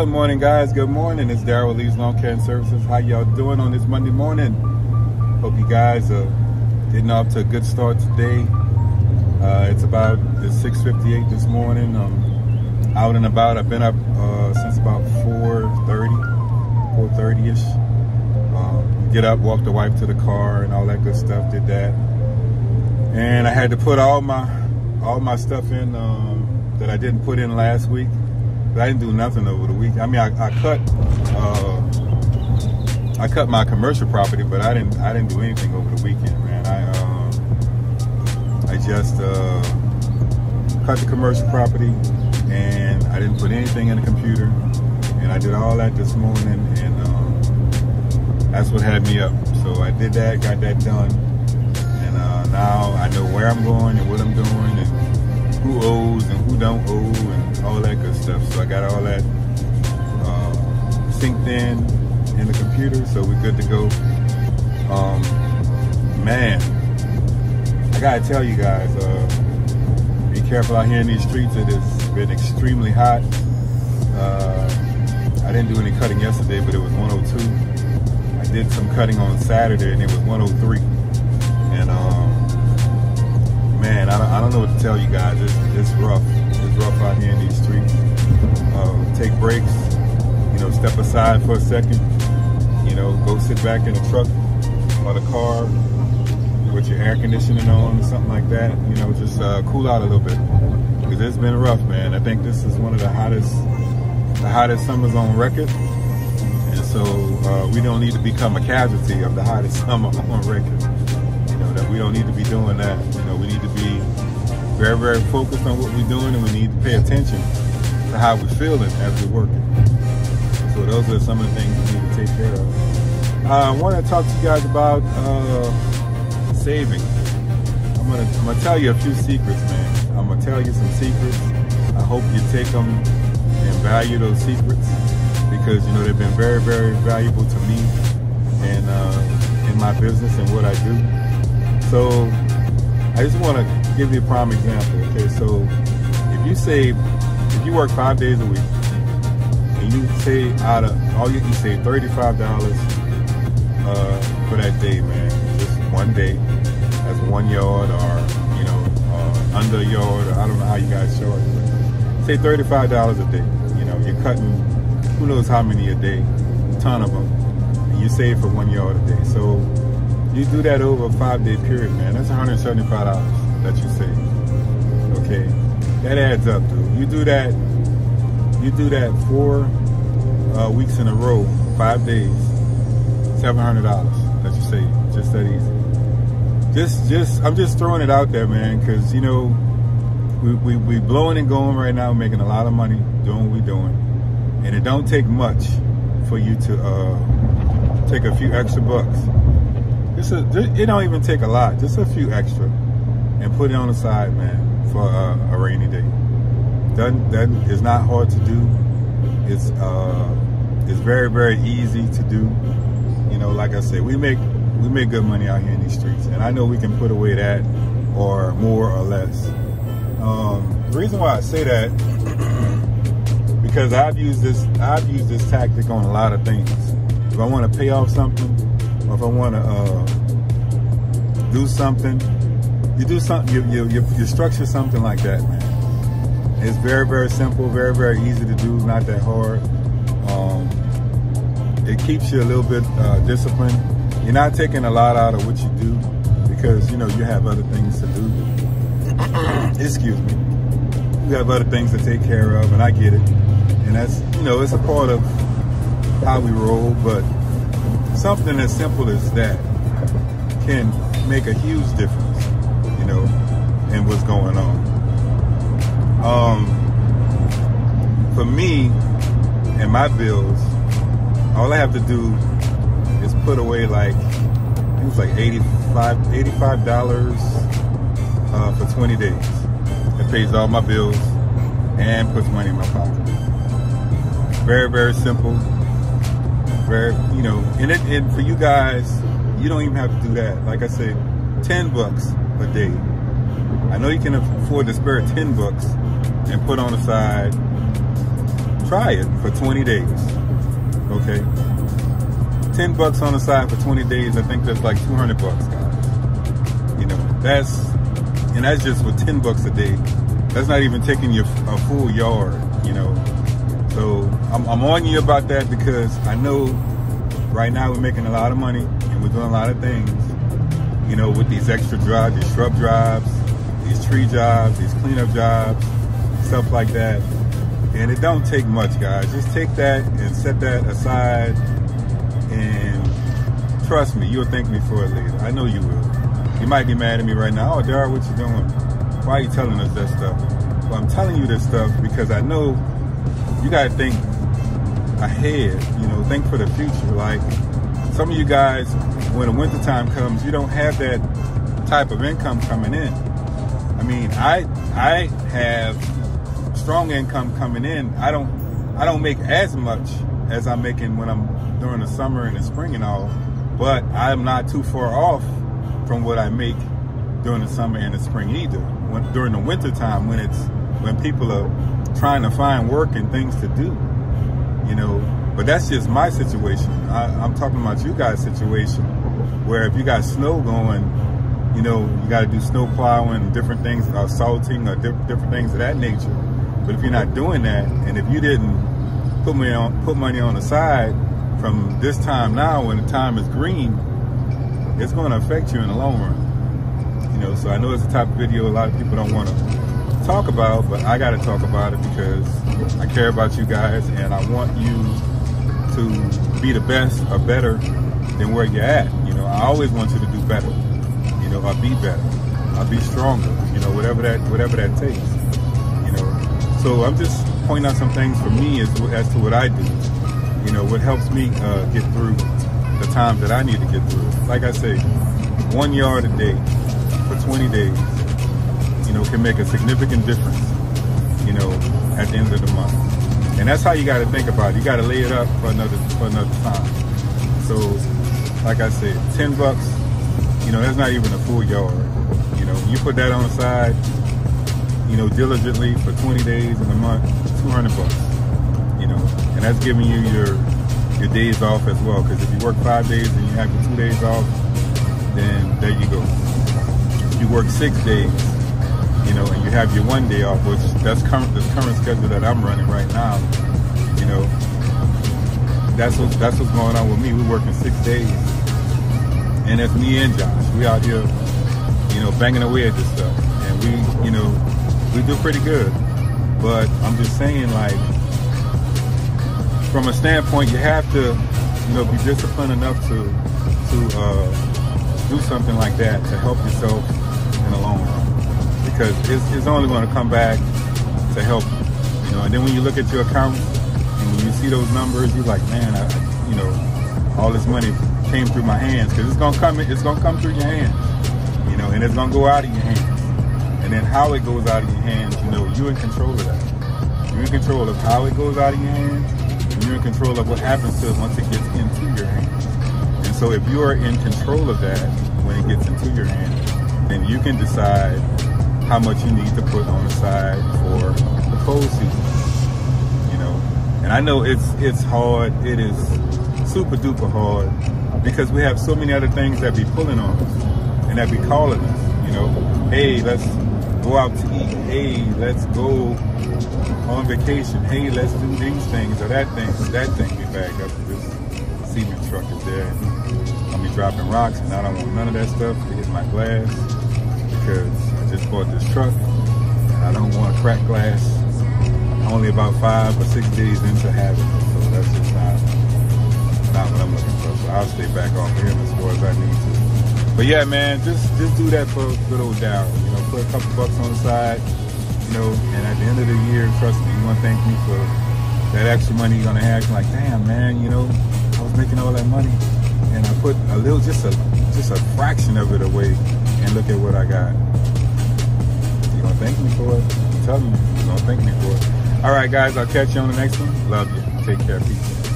Good morning, guys. Good morning. It's Daryl Lee's Lawn Care and Services. How y'all doing on this Monday morning? Hope you guys are getting off to a good start today. It's about 6:58 this morning. I'm out and about. I've been up since about 4:30-ish. Get up, walk the wife to the car and all that good stuff. Did that. And I had to put all my stuff in that I didn't put in last week. But I didn't do nothing over the week. I mean, I cut my commercial property, but I didn't do anything over the weekend, man. I just cut the commercial property, and I didn't put anything in the computer, and I did all that this morning, and that's what had me up. So I did that, got that done, and now I know where I'm going and what I'm doing, and who owes and who don't owe, and all that good stuff. So I got all that synced in the computer, so we're good to go. Man, I gotta tell you guys, be careful out here in these streets. It has been extremely hot. I didn't do any cutting yesterday, but it was 102. I did some cutting on Saturday, and it was 103. And man, I don't know what to tell you guys. It's rough. It's rough out here in these streets. Take breaks. You know, step aside for a second. You know, go sit back in the truck or the car with your air conditioning on or something like that. You know, just cool out a little bit, because it's been rough, man. I think this is one of the hottest summers on record, and so we don't need to become a casualty of the hottest summer on record. You know, that we don't need to be doing that. You know, we need to be very, very focused on what we're doing, and we need to pay attention to how we're feeling as we're working. So those are some of the things we need to take care of. I want to talk to you guys about saving. I'm gonna tell you a few secrets, man. I'm gonna tell you some secrets. I hope you take them and value those secrets, because you know they've been very, very valuable to me and in my business and what I do. So I just want to give you a prime example. Okay, so if you work 5 days a week, and you save you save $35 for that day, man. Just one day. That's 1 yard, or you know, under a yard, or I don't know how you guys charge it. Say $35 a day. You know, you're cutting who knows how many a day, a ton of them, and you save for 1 yard a day. So you do that over a 5-day period, man. That's $175 that you save. Okay, that adds up, dude. You do that 4 weeks in a row, 5 days, $700 that you save. Just that easy. I'm just throwing it out there, man, because you know we blowing and going right now, making a lot of money doing what we're doing, and it don't take much for you to take a few extra bucks. It don't even take a lot, just a few extra, and put it on the side, man, for a rainy day. That is not hard to do. It's very, very easy to do. You know, like I said, we make good money out here in these streets, and I know we can put away that or more or less. The reason why I say that, because I've used this tactic on a lot of things. If I want to pay off something, or if I want to do something, you do something. You structure something like that, man. It's very, very simple, very, very easy to do. Not that hard. It keeps you a little bit disciplined. You're not taking a lot out of what you do, because you know you have other things to do. Excuse me. You have other things to take care of, and I get it. And that's, you know, it's a part of how we roll. But something as simple as that can make a huge difference, you know, in what's going on. For me and my bills, all I have to do is put away like, I think it's like $85 for 20 days. It pays all my bills and puts money in my pocket. Very, very simple. Very, you know, and for you guys, you don't even have to do that. Like I said, 10 bucks a day. I know you can afford to spare 10 bucks and put on the side try it for 20 days, okay? $10 on the side for 20 days, I think that's like $200, guys. You know, that's just with $10 a day. That's not even taking you a full yard, you know. So I'm on you about that because I know right now we're making a lot of money and we're doing a lot of things, you know, with these extra drives, these shrub drives, these tree jobs, these cleanup jobs, stuff like that. And it don't take much, guys. Just take that and set that aside, and trust me, you'll thank me for it later. I know you will. You might be mad at me right now. Oh, Darryl, what you doing? Why are you telling us that stuff? Well, I'm telling you this stuff because I know you gotta think ahead, you know, think for the future. Like some of you guys, when the winter time comes, you don't have that type of income coming in. I mean, I have strong income coming in. I don't make as much as I'm making when I'm during the summer and the spring and all, but I'm not too far off from what I make during the summer and the spring either. During the winter time, when people are trying to find work and things to do, you know. But that's just my situation. I'm talking about you guys' situation, where if you got snow going, you know, you got to do snow plowing, different things, salting, or different things of that nature. But if you're not doing that, and if you didn't put money on the side from this time now, when the time is green, it's going to affect you in the long run. You know, so I know it's a type of video a lot of people don't want to talk about, but I got to talk about it because I care about you guys and I want you to be the best or better than where you're at. You know, I always want you to do better, you know, or be better, or be stronger, you know, whatever that takes, you know. So I'm just pointing out some things for me as to what I do, you know, what helps me get through the times that I need to get through. Like I say, 1 yard a day for 20 days, you know, can make a significant difference, you know, at the end of the month. And that's how you got to think about it. You got to lay it up for another time. So, like I said, $10, you know, that's not even a full yard. You know, you put that on the side, you know, diligently for 20 days in a month, $200, you know, and that's giving you your days off as well. Because if you work 5 days and you have your 2 days off, then there you go. If you work 6 days, you know, and you have your 1 day off, which that's the current schedule that I'm running right now, you know, that's what's going on with me. We're working 6 days, and it's me and Josh. We out here, you know, banging away at this stuff, and we, you know, we do pretty good. But I'm just saying, like, from a standpoint, you have to, you know, be disciplined enough to do something like that to help yourself in the long run. Because it's only going to come back to help you, you know. And then when you look at your account and when you see those numbers, you're like, man, you know, all this money came through my hands. Because it's gonna come through your hands, you know, and it's gonna go out of your hands. And then how it goes out of your hands, you know, you're in control of that. You're in control of how it goes out of your hands, and you're in control of what happens to it once it gets into your hands. And so if you are in control of that when it gets into your hands, then you can decide how much you need to put on the side for the cold season, you know. And I know it's hard. It is super duper hard because we have so many other things that be pulling on us and that be calling us, you know. Hey, let's go out to eat. Hey, let's go on vacation. Hey, let's do these things or that thing. We back up to this cement truck is there. I'll be dropping rocks, and I don't want none of that stuff to hit my glass because I just bought this truck and I don't want to crack glass. I'm only about 5 or 6 days into having it, so that's just not what I'm looking for. So I'll stay back off of him as far as I need to. But yeah, man, just do that for good old Darryl. You know, put a couple bucks on the side, you know, and at the end of the year, trust me, you're gonna thank me for that extra money you're gonna have. You're like, damn, man, you know, I was making all that money and I put a little, just a fraction of it away, and look at what I got. You're gonna thank me for it. I'm telling you, you're gonna thank me for it. All right, guys, I'll catch you on the next one. Love you. Take care. Peace.